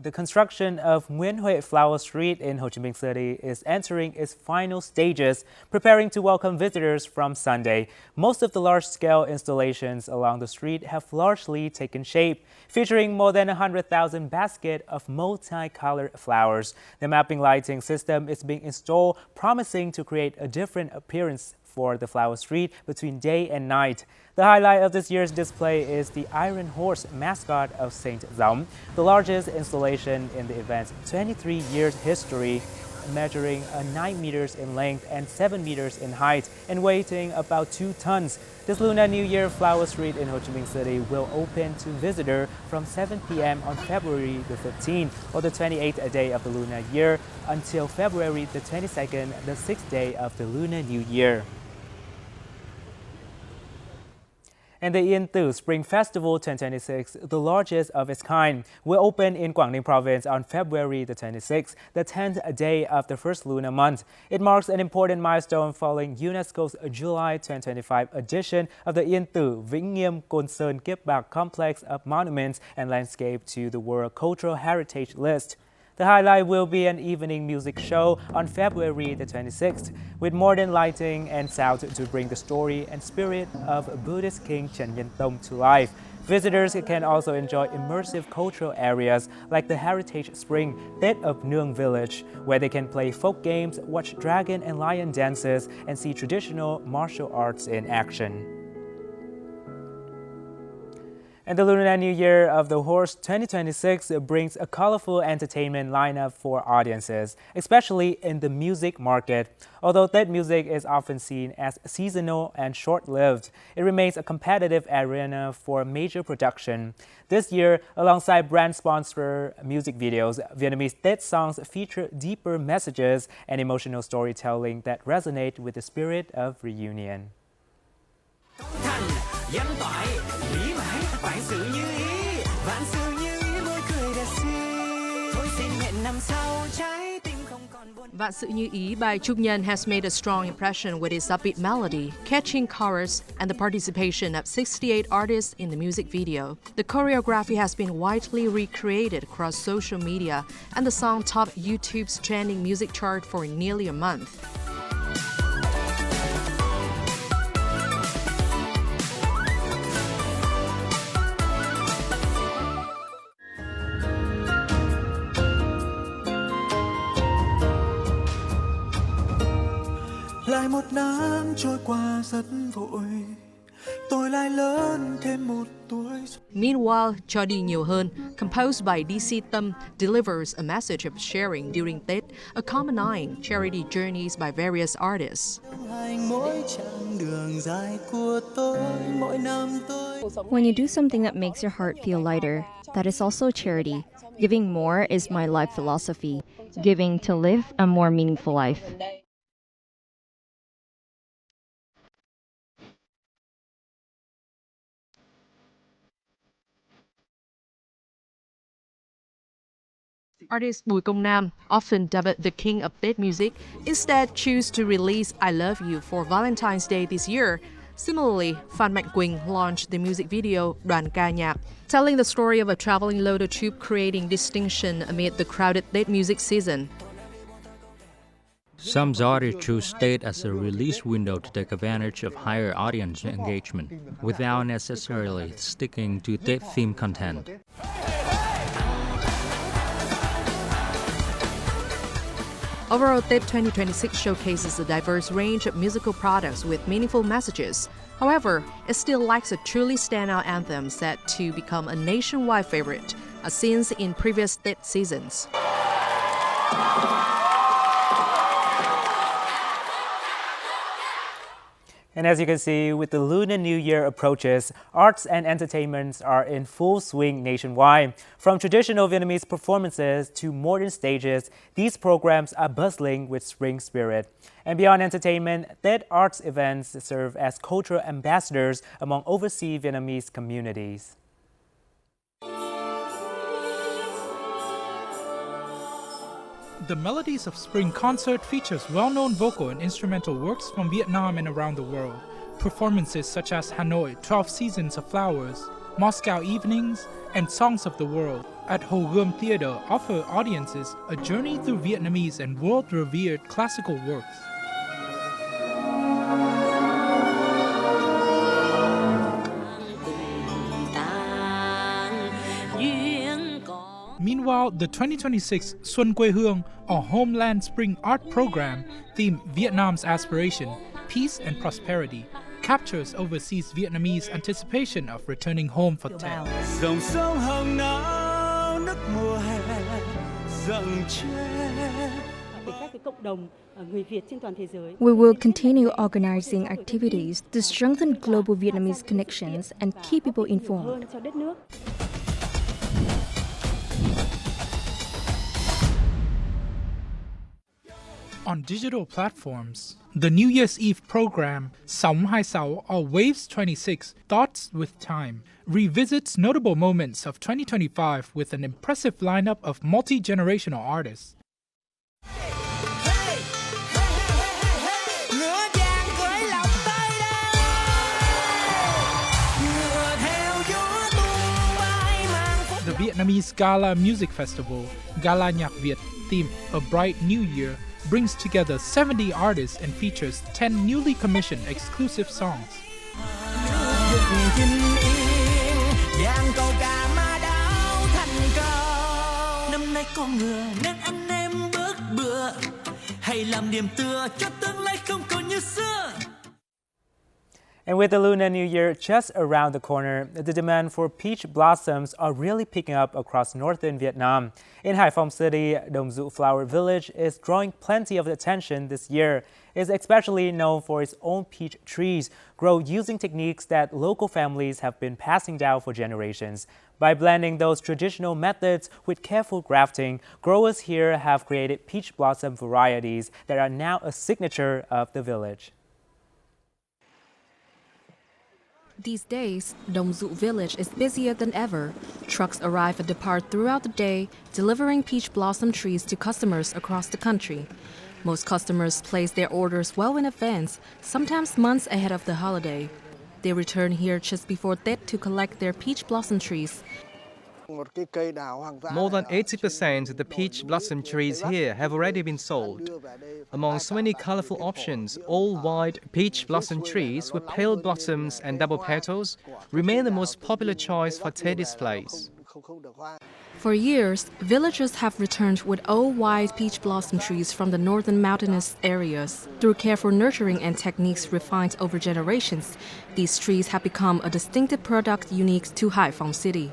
The construction of Nguyễn Huệ Flower Street in Ho Chi Minh City is entering its final stages, preparing to welcome visitors from Sunday. Most of the large-scale installations along the street have largely taken shape, featuring more than 100,000 baskets of multicolored flowers. The mapping lighting system is being installed, promising to create a different appearance for the flower street between day and night. The highlight of this year's display is the Iron Horse mascot of Saint Gióng, the largest installation in the event's 23 years history, measuring 9 meters in length and 7 meters in height and weighing about 2 tons. This Lunar New Year flower street in Ho Chi Minh City will open to visitors from 7 p.m. on February the 15th, or the 28th day of the Lunar Year, until February the 22nd, the 6th day of the Lunar New Year. And the Yên Tử Spring Festival 2026, the largest of its kind, will open in Quảng Ninh Province on February the 26th, the 10th day of the first lunar month. It marks an important milestone following UNESCO's July 2025 edition of the Yên Tử Vĩnh Nghiêm Côn Sơn Kiếp Bạc Complex of Monuments and Landscape to the World Cultural Heritage List. The highlight will be an evening music show on February the 26th, with modern lighting and sound to bring the story and spirit of Buddhist King Trần Nhân Tông to life. Visitors can also enjoy immersive cultural areas like the Heritage Spring Tết of Nương Village, where they can play folk games, watch dragon and lion dances, and see traditional martial arts in action. And the Lunar New Year of the Horse 2026 brings a colorful entertainment lineup for audiences, especially in the music market. Although Tết music is often seen as seasonal and short-lived, it remains a competitive arena for major production. This year, alongside brand sponsor music videos, Vietnamese Tết songs feature deeper messages and emotional storytelling that resonate with the spirit of reunion. Vạn sự như ý by Trúc Nhân has made a strong impression with its upbeat melody, catching chorus, and the participation of 68 artists in the music video. The choreography has been widely recreated across social media, and the song topped YouTube's trending music chart for nearly a month. Lại một năm trôi qua rất vội, tôi lại lớn thêm một tuổi. Meanwhile, Cho đi nhiều hơn, composed by DC Tâm, delivers a message of sharing during Tết, accompanying charity journeys by various artists. When you do something that makes your heart feel lighter, that is also charity. Giving more is my life philosophy. Giving to live a more meaningful life. Artist Bùi Công Nam, often dubbed the king of Tết music, instead chose to release I Love You for Valentine's Day this year. Similarly, Phan Mạnh Quỳnh launched the music video Đoàn Ca Nhạc, telling the story of a traveling Loto troupe creating distinction amid the crowded Tết music season. Some artists choose Tết as a release window to take advantage of higher audience engagement, without necessarily sticking to Tết-themed content. Overall, Tết 2026 showcases a diverse range of musical products with meaningful messages. However, it still lacks a truly standout anthem set to become a nationwide favorite, as seen in previous Tết seasons. And as you can see, with the Lunar New Year approaches, arts and entertainments are in full swing nationwide. From traditional Vietnamese performances to modern stages, these programs are bustling with spring spirit. And beyond entertainment, Tết arts events serve as cultural ambassadors among overseas Vietnamese communities. The Melodies of Spring concert features well-known vocal and instrumental works from Vietnam and around the world. Performances such as Hanoi, 12 Seasons of Flowers, Moscow Evenings, and Songs of the World at Hồ Gươm Theatre offer audiences a journey through Vietnamese and world-revered classical works. Meanwhile, the 2026 Xuân Quê Hương, or Homeland Spring Art Program, themed Vietnam's aspiration, peace and prosperity, captures overseas Vietnamese anticipation of returning home for Tết. Dòng sông Hồng náo nước mùa hè rộng che. We will continue organizing activities to strengthen global Vietnamese connections and keep people informed. On digital platforms, the New Year's Eve program Sóng 26 or Waves 26 Thoughts with Time revisits notable moments of 2025 with an impressive lineup of multi-generational artists. The Vietnamese Gala Music Festival, Gala Nhạc Việt, themed A Bright New Year, brings together 70 artists and features 10 newly commissioned exclusive songs. And with the Lunar New Year just around the corner, the demand for peach blossoms are really picking up across northern Vietnam. In Hải Phòng City, Dong Du Flower Village is drawing plenty of attention this year. It's especially known for its own peach trees, grown using techniques that local families have been passing down for generations. By blending those traditional methods with careful grafting, growers here have created peach blossom varieties that are now a signature of the village. These days, Dong Du Village is busier than ever. Trucks arrive and depart throughout the day, delivering peach blossom trees to customers across the country. Most customers place their orders well in advance, sometimes months ahead of the holiday. They return here just before Tết to collect their peach blossom trees. More than 80% of the peach blossom trees here have already been sold. Among so many colorful options, all white peach blossom trees with pale blossoms and double petals remain the most popular choice for Tết displays. For years, villagers have returned with all white peach blossom trees from the northern mountainous areas. Through careful nurturing and techniques refined over generations, these trees have become a distinctive product unique to Hải Phòng City.